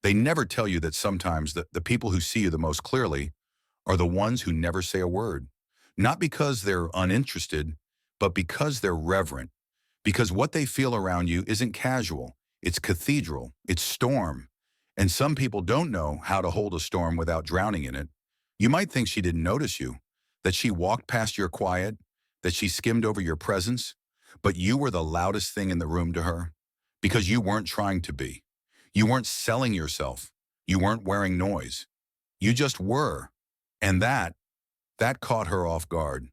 They never tell you that sometimes the people who see you the most clearly are the ones who never say a word. Not because they're uninterested, but because they're reverent. Because what they feel around you isn't casual, it's cathedral, it's storm. And some people don't know how to hold a storm without drowning in it. You might think she didn't notice you, that she walked past your quiet, that she skimmed over your presence, but you were the loudest thing in the room to her because you weren't trying to be. You weren't selling yourself. You weren't wearing noise. You just were. And that caught her off guard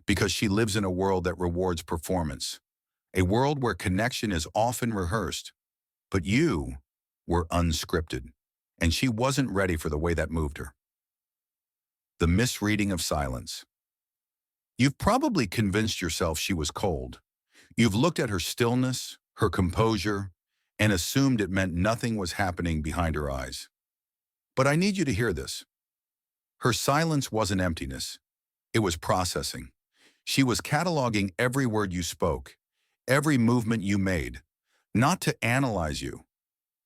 because she lives in a world that rewards performance, a world where connection is often rehearsed, but you were unscripted, and she wasn't ready for the way that moved her. The misreading of silence. You've probably convinced yourself she was cold. You've looked at her stillness, her composure, and assumed it meant nothing was happening behind her eyes. But I need you to hear this. Her silence wasn't emptiness. It was processing. She was cataloging every word you spoke, every movement you made, not to analyze you,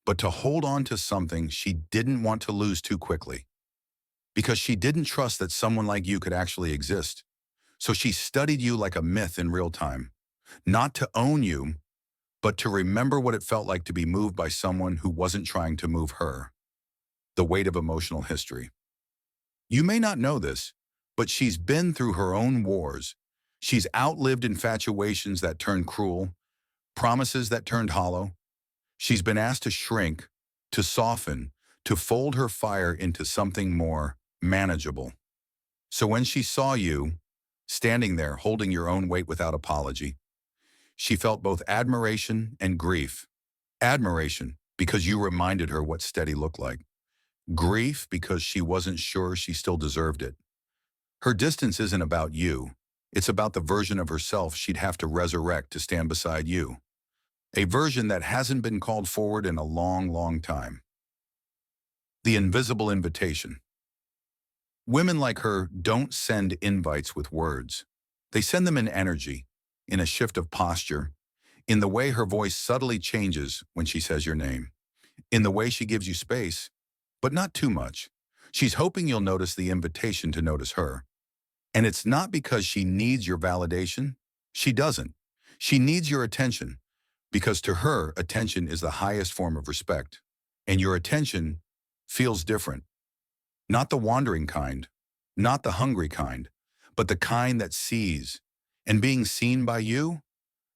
but to hold on to something she didn't want to lose too quickly. Because she didn't trust that someone like you could actually exist. So she studied you like a myth in real time, not to own you, but to remember what it felt like to be moved by someone who wasn't trying to move her. The weight of emotional history. You may not know this, but she's been through her own wars. She's outlived infatuations that turned cruel, promises that turned hollow. She's been asked to shrink, to soften, to fold her fire into something more manageable. So when she saw you, standing there holding your own weight without apology, she felt both admiration and grief. Admiration, because you reminded her what steady looked like. Grief, because she wasn't sure she still deserved it. Her distance isn't about you. It's about the version of herself she'd have to resurrect to stand beside you. A version that hasn't been called forward in a long, long time. The invisible invitation. Women like her don't send invites with words. They send them in energy, in a shift of posture, in the way her voice subtly changes when she says your name, in the way she gives you space, but not too much. She's hoping you'll notice the invitation to notice her. And it's not because she needs your validation. She doesn't. She needs your attention, because to her, attention is the highest form of respect. And your attention feels different. Not the wandering kind, not the hungry kind, but the kind that sees. And being seen by you,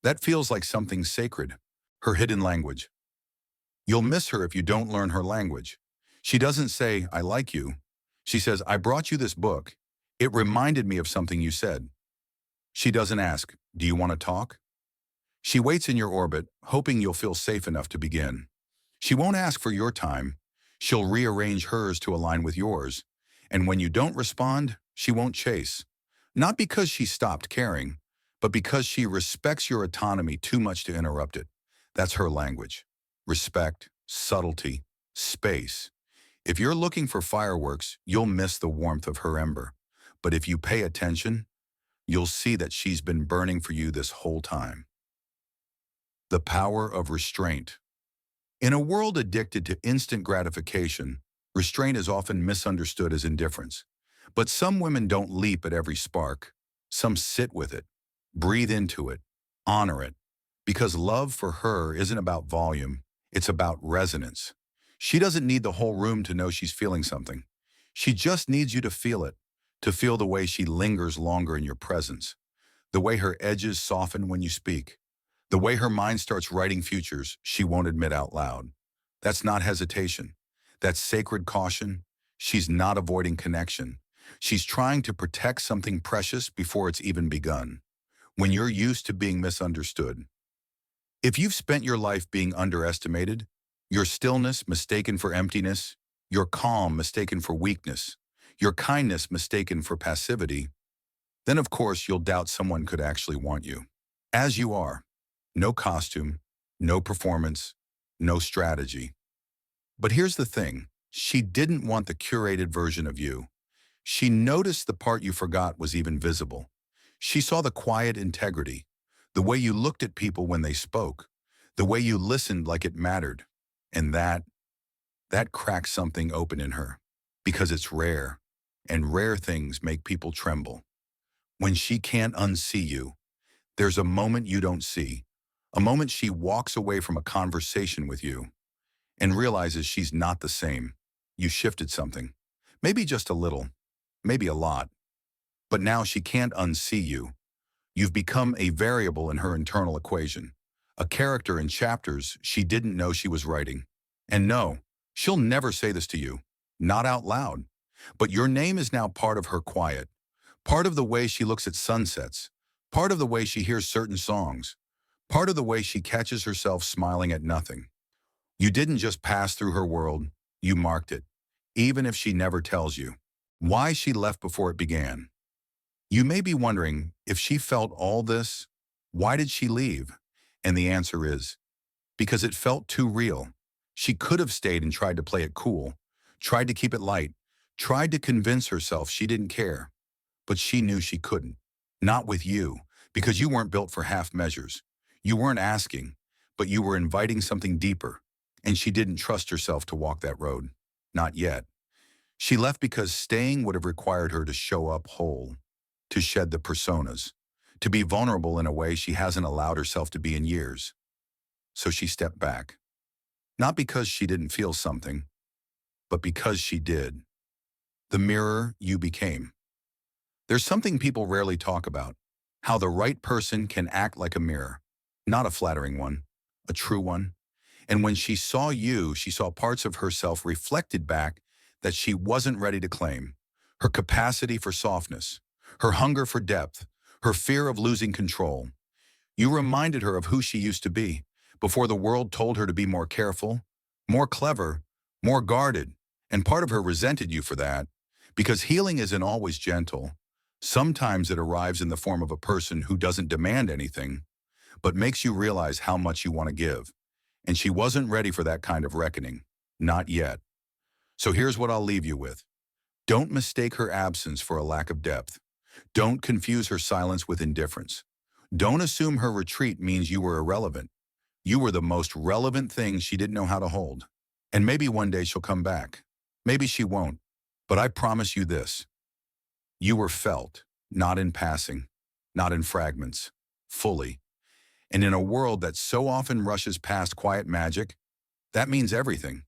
that feels like something sacred, her hidden language. You'll miss her if you don't learn her language. She doesn't say, I like you. She says, I brought you this book. It reminded me of something you said. She doesn't ask, do you want to talk? She waits in your orbit, hoping you'll feel safe enough to begin. She won't ask for your time. She'll rearrange hers to align with yours. And when you don't respond, she won't chase. Not because she stopped caring, but because she respects your autonomy too much to interrupt it. That's her language. Respect, subtlety, space. If you're looking for fireworks, you'll miss the warmth of her ember. But if you pay attention, you'll see that she's been burning for you this whole time. The power of restraint. In a world addicted to instant gratification, restraint is often misunderstood as indifference. But some women don't leap at every spark. Some sit with it, breathe into it, honor it. Because love for her isn't about volume, it's about resonance. She doesn't need the whole room to know she's feeling something. She just needs you to feel the way she lingers longer in your presence, the way her edges soften when you speak, the way her mind starts writing futures she won't admit out loud. That's not hesitation. That's sacred caution. She's not avoiding connection. She's trying to protect something precious before it's even begun. When you're used to being misunderstood. If you've spent your life being underestimated, your stillness mistaken for emptiness, your calm mistaken for weakness, your kindness mistaken for passivity, then of course you'll doubt someone could actually want you. As you are. No costume, no performance, no strategy. But here's the thing. She didn't want the curated version of you. She noticed the part you forgot was even visible. She saw the quiet integrity, the way you looked at people when they spoke, the way you listened like it mattered. And That cracks something open in her. Because it's rare, and rare things make people tremble. When she can't unsee you, there's a moment you don't see. A moment she walks away from a conversation with you and realizes she's not the same. You shifted something. Maybe just a little, maybe a lot. But now she can't unsee you. You've become a variable in her internal equation, a character in chapters she didn't know she was writing. And no, she'll never say this to you, not out loud. But your name is now part of her quiet, part of the way she looks at sunsets, part of the way she hears certain songs, part of the way she catches herself smiling at nothing. You didn't just pass through her world, you marked it, even if she never tells you why she left before it began. You may be wondering, if she felt all this, why did she leave? And the answer is, because it felt too real. She could have stayed and tried to play it cool, tried to keep it light, tried to convince herself she didn't care. But she knew she couldn't. Not with you, because you weren't built for half measures. You weren't asking, but you were inviting something deeper. And she didn't trust herself to walk that road. Not yet. She left because staying would have required her to show up whole, to shed the personas, to be vulnerable in a way she hasn't allowed herself to be in years. So she stepped back. Not because she didn't feel something, but because she did. The mirror you became. There's something people rarely talk about, how the right person can act like a mirror, not a flattering one, a true one. And when she saw you, she saw parts of herself reflected back that she wasn't ready to claim. Her capacity for softness, her hunger for depth, her fear of losing control. You reminded her of who she used to be, before the world told her to be more careful, more clever, more guarded. And part of her resented you for that, because healing isn't always gentle. Sometimes it arrives in the form of a person who doesn't demand anything, but makes you realize how much you want to give. And she wasn't ready for that kind of reckoning. Not yet. So here's what I'll leave you with. Don't mistake her absence for a lack of depth. Don't confuse her silence with indifference. Don't assume her retreat means you were irrelevant. You were the most relevant thing she didn't know how to hold. And maybe one day she'll come back. Maybe she won't. But I promise you this. You were felt, not in passing, not in fragments, fully. And in a world that so often rushes past quiet magic, that means everything.